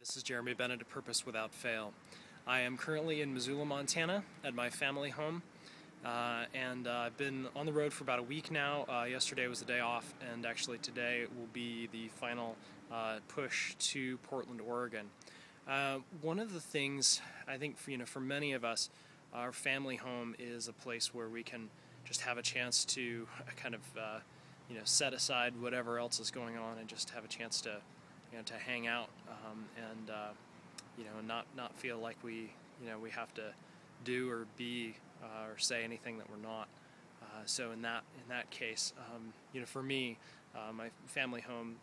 This is Jeremy Bennett at Purpose Without Fail. I am currently in Missoula, Montana at my family home, and I've been on the road for about a week now. Yesterday was the day off, and actually today will be the final push to Portland, Oregon. One of the things I think for many of us, our family home is a place where we can just have a chance to kind of set aside whatever else is going on and just have a chance to to hang out and not feel like we have to do or be or say anything that we're not. So in that case, for me, my family home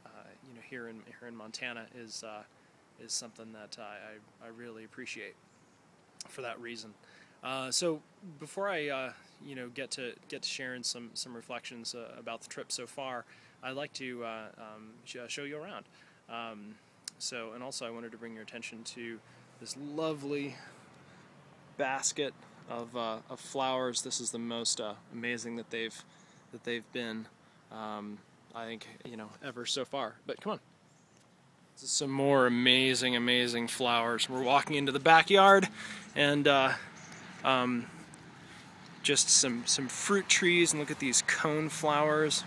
here in Montana is something that I really appreciate for that reason. So before I get to sharing some reflections about the trip so far, I'd like to show you around. And also I wanted to bring your attention to this lovely basket of flowers. This is the most amazing that they've been, I think, ever so far. But come on. This is some more amazing flowers. We're walking into the backyard, and just some fruit trees, and look at these cone flowers,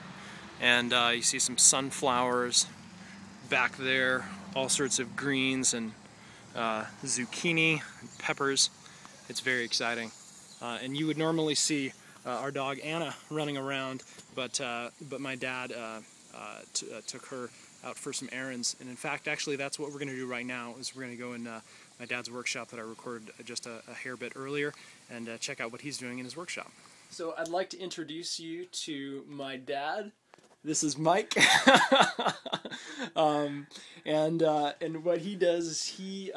and you see some sunflowers back there, all sorts of greens and zucchini, peppers. It's very exciting. And you would normally see our dog Anna running around, but my dad took her out for some errands. And in fact, actually, that's what we're going to do right now. Is we're going to go in my dad's workshop that I recorded just a hair bit earlier, and check out what he's doing in his workshop. So I'd like to introduce you to my dad. This is Mike. And what he does is he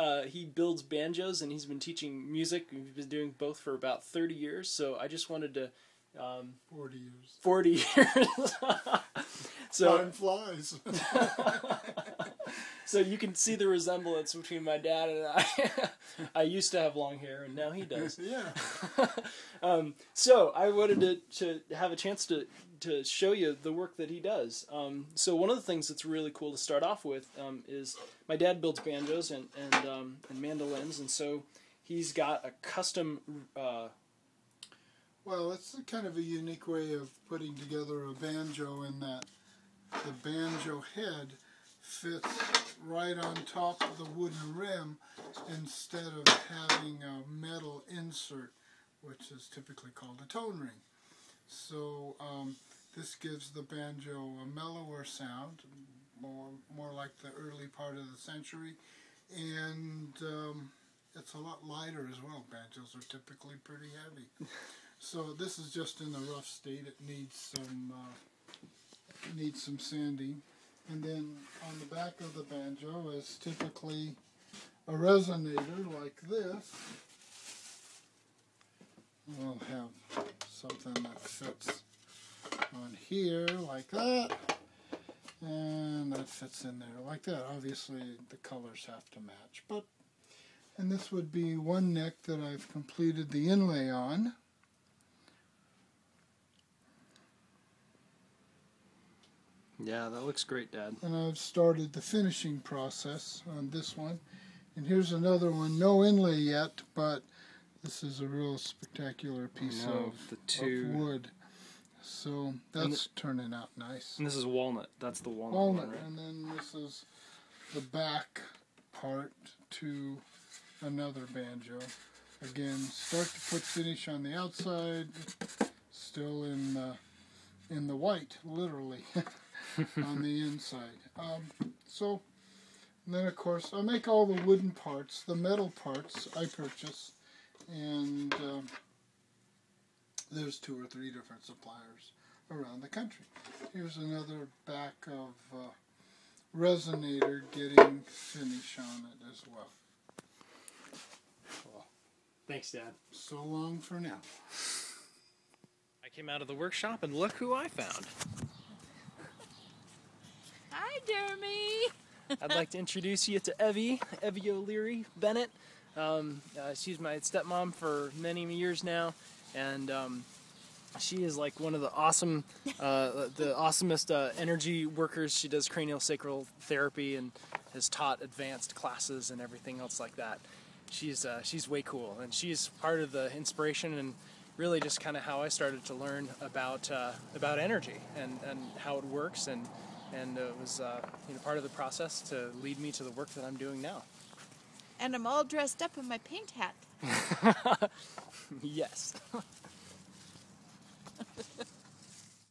builds banjos, and he's been teaching music. He's been doing both for about 30 years. So I just wanted to 40 years. 40 years. So time flies. So you can see the resemblance between my dad and I. I used to have long hair, and now he does. Yeah. So I wanted to have a chance to show you the work that he does. So one of the things that's really cool to start off with is my dad builds banjos and mandolins, and so he's got a custom. Well, it's kind of a unique way of putting together a banjo in that the banjo head fits right on top of the wooden rim instead of having a metal insert, which is typically called a tone ring. So this gives the banjo a mellower sound, more like the early part of the century, and it's a lot lighter as well. Banjos are typically pretty heavy. So this is just in the rough state. It needs some sanding. And then on the back of the banjo is typically a resonator like this. We'll have something that fits on here like that, and that fits in there like that. Obviously the colors have to match, and this would be one neck that I've completed the inlay on. Yeah, that looks great, Dad. And I've started the finishing process on this one. And here's another one, no inlay yet, but this is a real spectacular piece of wood. So that's turning out nice. And this is walnut. That's the walnut one, right? And then this is the back part to another banjo. Again, start to put finish on the outside, still in the white, literally. On the inside. And then of course I make all the wooden parts. The metal parts I purchase, and there's 2 or 3 different suppliers around the country. Here's another back of resonator getting finish on it as well. Cool. Thanks, Dad. So long for now. I came out of the workshop, and look who I found. Hi, Jeremy. I'd like to introduce you to Evy O'Leary She is like one of the awesomest energy workers. She does craniosacral therapy and has taught advanced classes and everything else like that. She's way cool, and she's part of the inspiration and really just kind of how I started to learn about energy and how it works, and it was part of the process to lead me to the work that I'm doing now. And I'm all dressed up in my paint hat. Yes.